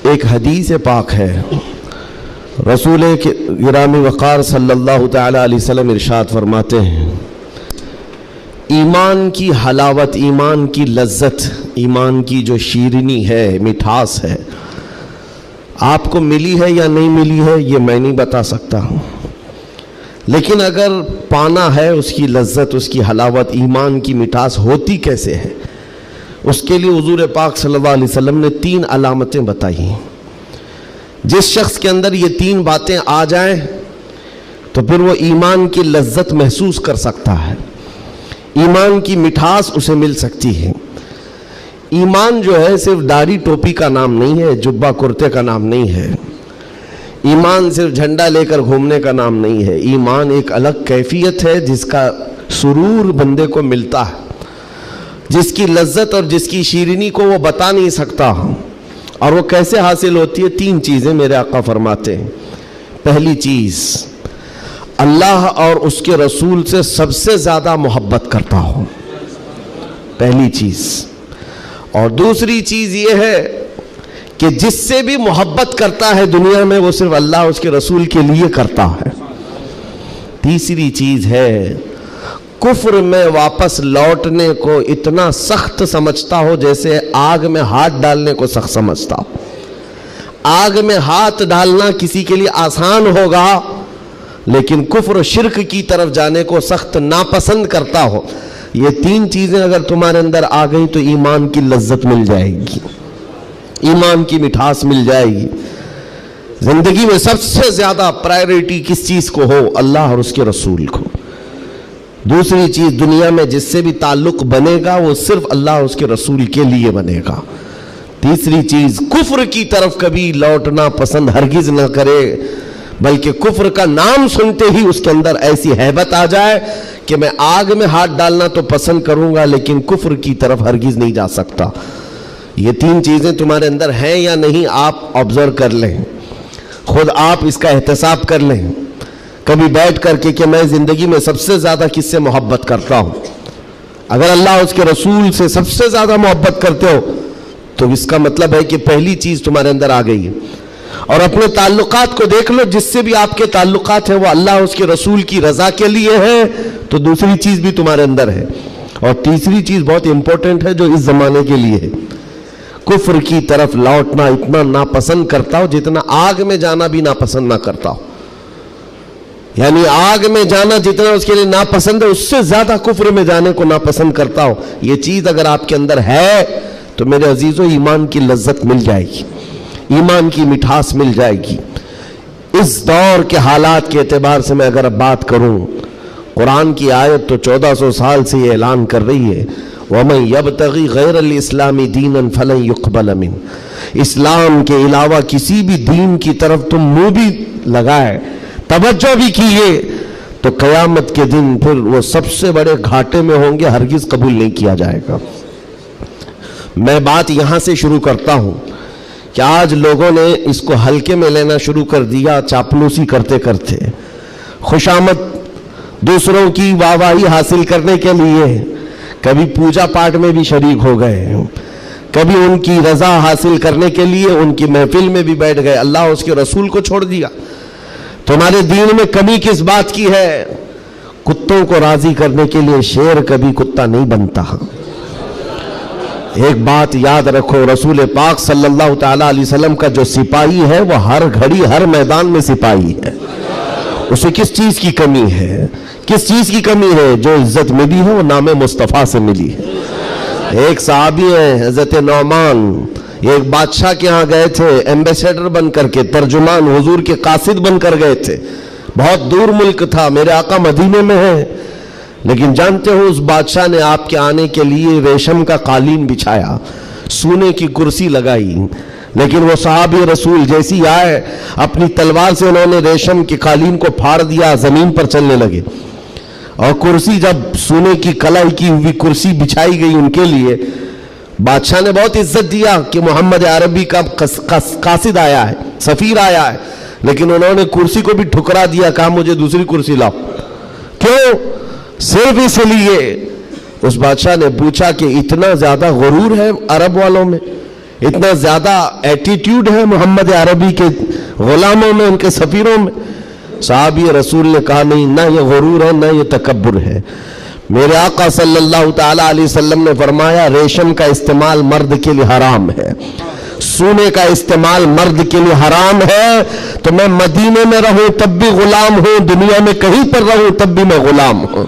ایک حدیث پاک ہے، رسول گرامی وقار صلی اللہ تعالی علیہ وسلم ارشاد فرماتے ہیں، ایمان کی حلاوت، ایمان کی لذت، ایمان کی جو شیرینی ہے، مٹھاس ہے، آپ کو ملی ہے یا نہیں ملی ہے یہ میں نہیں بتا سکتا ہوں، لیکن اگر پانا ہے اس کی لذت، اس کی حلاوت، ایمان کی مٹھاس ہوتی کیسے ہے، اس کے لیے حضور پاک صلی اللہ علیہ وسلم نے 3 علامتیں بتائی ہیں۔ جس شخص کے اندر یہ 3 باتیں آ جائیں تو پھر وہ ایمان کی لذت محسوس کر سکتا ہے، ایمان کی مٹھاس اسے مل سکتی ہے۔ ایمان جو ہے صرف داڑھی ٹوپی کا نام نہیں ہے، جبہ کرتے کا نام نہیں ہے، ایمان صرف جھنڈا لے کر گھومنے کا نام نہیں ہے، ایمان ایک الگ کیفیت ہے جس کا سرور بندے کو ملتا ہے، جس کی لذت اور جس کی شیرینی کو وہ بتا نہیں سکتا، اور وہ کیسے حاصل ہوتی ہے؟ 3 چیزیں میرے آقا فرماتے ہیں۔ پہلی چیز، اللہ اور اس کے رسول سے سب سے زیادہ محبت کرتا ہو، پہلی چیز۔ اور دوسری چیز یہ ہے کہ جس سے بھی محبت کرتا ہے دنیا میں وہ صرف اللہ اور اس کے رسول کے لیے کرتا ہے۔ تیسری چیز ہے، کفر میں واپس لوٹنے کو اتنا سخت سمجھتا ہو جیسے آگ میں ہاتھ ڈالنے کو سخت سمجھتا ہو۔ آگ میں ہاتھ ڈالنا کسی کے لیے آسان ہوگا، لیکن کفر و شرک کی طرف جانے کو سخت ناپسند کرتا ہو۔ یہ 3 چیزیں اگر تمہارے اندر آ گئی تو ایمان کی لذت مل جائے گی، ایمان کی مٹھاس مل جائے گی۔ زندگی میں سب سے زیادہ پرائیورٹی کس چیز کو ہو؟ اللہ اور اس کے رسول کو۔ دوسری چیز، دنیا میں جس سے بھی تعلق بنے گا وہ صرف اللہ اور اس کے رسول کے لیے بنے گا۔ تیسری چیز، کفر کی طرف کبھی لوٹنا پسند ہرگز نہ کرے، بلکہ کفر کا نام سنتے ہی اس کے اندر ایسی ہیبت آ جائے کہ میں آگ میں ہاتھ ڈالنا تو پسند کروں گا لیکن کفر کی طرف ہرگز نہیں جا سکتا۔ یہ 3 چیزیں تمہارے اندر ہیں یا نہیں، آپ آبزرو کر لیں، خود آپ اس کا احتساب کر لیں کبھی بیٹھ کر کے کہ میں زندگی میں سب سے زیادہ کس سے محبت کرتا ہوں۔ اگر اللہ اس کے رسول سے سب سے زیادہ محبت کرتے ہو تو اس کا مطلب ہے کہ پہلی چیز تمہارے اندر آ گئی ہے۔ اور اپنے تعلقات کو دیکھ لو، جس سے بھی آپ کے تعلقات ہیں وہ اللہ اس کے رسول کی رضا کے لیے ہے تو دوسری چیز بھی تمہارے اندر ہے۔ اور تیسری چیز بہت امپورٹنٹ ہے جو اس زمانے کے لیے ہے، کفر کی طرف لوٹنا اتنا ناپسند کرتا ہو جتنا آگ میں جانا بھی ناپسند نہ کرتا ہو۔ یعنی آگ میں جانا جتنا اس کے لیے ناپسند ہے اس سے زیادہ کفر میں جانے کو ناپسند کرتا ہو۔ یہ چیز اگر آپ کے اندر ہے تو میرے عزیزو ایمان کی لذت مل جائے گی، ایمان کی مٹھاس مل جائے گی۔ اس دور کے حالات کے اعتبار سے میں اگر اب بات کروں، قرآن کی آیت تو 1400 سال سے یہ اعلان کر رہی ہے، وَمَنْ يَبْتَغِي غَيْرَ الْإِسْلَامِ دِينًا فَلَنْ يُقْبَلَ مِنْهُ۔ اسلام کے علاوہ کسی بھی دین کی طرف تم منہ بھی لگائے، توجہ بھی کیے تو قیامت کے دن پھر وہ سب سے بڑے گھاٹے میں ہوں گے، ہرگز قبول نہیں کیا جائے گا۔ میں بات یہاں سے شروع کرتا ہوں کہ آج لوگوں نے اس کو ہلکے میں لینا شروع کر دیا، چاپلوسی کرتے کرتے، خوشامد دوسروں کی واہواہی حاصل کرنے کے لیے کبھی پوجا پاٹ میں بھی شریک ہو گئے، کبھی ان کی رضا حاصل کرنے کے لیے ان کی محفل میں بھی بیٹھ گئے، اللہ اور اس کے رسول کو چھوڑ دیا۔ تمہارے دین میں کمی کس بات کی ہے؟ کتوں کو راضی کرنے کے لیے شیر کبھی کتا نہیں بنتا۔ ایک بات یاد رکھو، رسول پاک صلی اللہ تعالیٰ علیہ وسلم کا جو سپاہی ہے وہ ہر گھڑی ہر میدان میں سپاہی ہے۔ اسے کس چیز کی کمی ہے؟ کس چیز کی کمی ہے؟ جو عزت ملی ہے وہ نام مصطفیٰ سے ملی ہے۔ ایک صحابی ہیں حضرت نعمان، ایک بادشاہ کے ہاں گئے تھے ایمبیسیڈر بن کر کے، ترجمان حضور کے قاصد بن کر گئے تھے، بہت دور ملک تھا، میرے آقا مدینے میں ہیں، لیکن جانتے ہو اس بادشاہ نے آپ کے آنے کے لیے ریشم کا قالین بچھایا، سونے کی کرسی لگائی، لیکن وہ صحابی رسول جیسی آئے اپنی تلوار سے انہوں نے ریشم کے قالین کو پھاڑ دیا، زمین پر چلنے لگے، اور کرسی جب سونے کی کلائی کی ہوئی کرسی بچھائی گئی ان کے لیے، بادشاہ نے بہت عزت دیا کہ محمد عربی کا قاصد آیا ہے، سفیر آیا ہے، لیکن انہوں نے کرسی کو بھی ٹھکرا دیا، کہا مجھے دوسری کرسی لاؤ۔ کیوں؟ صرف اس لیے اس بادشاہ نے پوچھا کہ اتنا زیادہ غرور ہے عرب والوں میں، اتنا زیادہ ایٹیٹیوڈ ہے محمد عربی کے غلاموں میں، ان کے سفیروں میں. صحابی رسول نے کہا نہیں، نہ یہ غرور ہے نہ یہ تکبر ہے. میرے آقا صلی اللہ تعالی علیہ وسلم نے فرمایا ریشم کا استعمال مرد کے لیے حرام ہے، سونے کا استعمال مرد کے لیے حرام ہے. تو میں مدینے میں رہوں تب بھی غلام ہوں، دنیا میں کہیں پر رہوں تب بھی میں غلام ہوں.